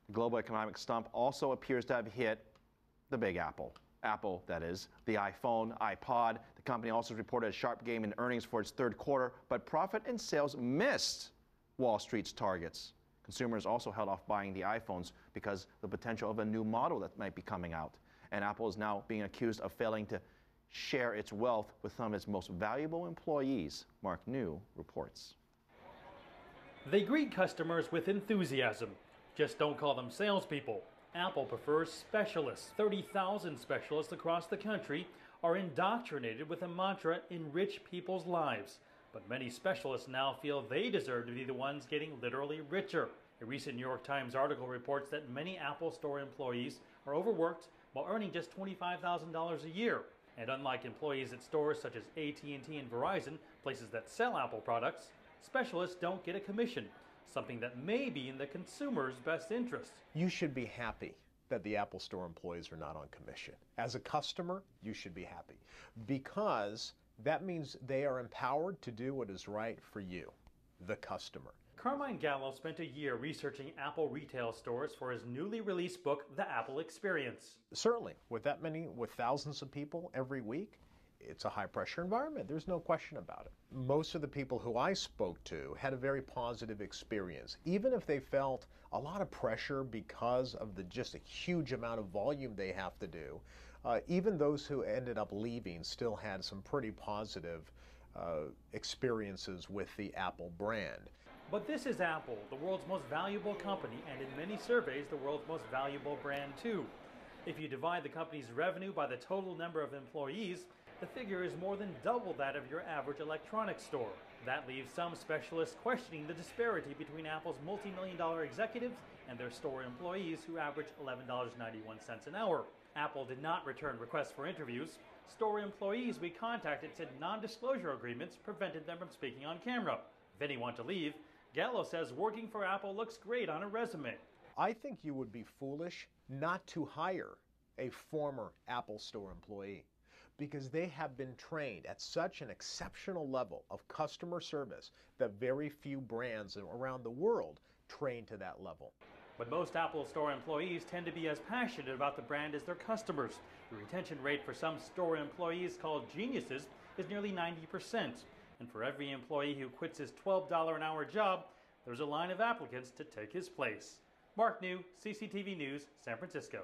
The global economic slump also appears to have hit the Big Apple. Apple, that is, the iPhone, iPod. The company also reported a sharp gain in earnings for its third quarter, but profit and sales missed Wall Street's targets. Consumers also held off buying the iPhones because of the potential of a new model that might be coming out. And Apple is now being accused of failing to share its wealth with some of its most valuable employees. Mark Niu reports. They greet customers with enthusiasm. Just don't call them salespeople. Apple prefers specialists. 30,000 specialists across the country are indoctrinated with a mantra, enrich people's lives. But many specialists now feel they deserve to be the ones getting literally richer. A recent New York Times article reports that many Apple Store employees are overworked while earning just $25,000 a year. And unlike employees at stores such as AT&T and Verizon, places that sell Apple products, specialists don't get a commission, something that may be in the consumer's best interest. You should be happy that the Apple Store employees are not on commission. As a customer, you should be happy because that means they are empowered to do what is right for you, the customer. Carmine Gallo spent a year researching Apple retail stores for his newly released book, The Apple Experience. Certainly, with thousands of people every week, it's a high-pressure environment. There's no question about it. Most of the people who I spoke to had a very positive experience, even if they felt a lot of pressure because of just a huge amount of volume they have to do. Even those who ended up leaving still had some pretty positive experiences with the Apple brand. But this is Apple, the world's most valuable company, and in many surveys, the world's most valuable brand too. If you divide the company's revenue by the total number of employees, the figure is more than double that of your average electronics store. That leaves some specialists questioning the disparity between Apple's multi-million-dollar executives and their store employees who average $11.91 an hour. Apple did not return requests for interviews. Store employees we contacted said non-disclosure agreements prevented them from speaking on camera. If any want to leave, Gallo says working for Apple looks great on a resume. I think you would be foolish not to hire a former Apple Store employee because they have been trained at such an exceptional level of customer service that very few brands around the world train to that level. But most Apple Store employees tend to be as passionate about the brand as their customers. The retention rate for some store employees called geniuses is nearly 90%. And for every employee who quits his $12 an hour job, there's a line of applicants to take his place. Mark Niu, CCTV News, San Francisco.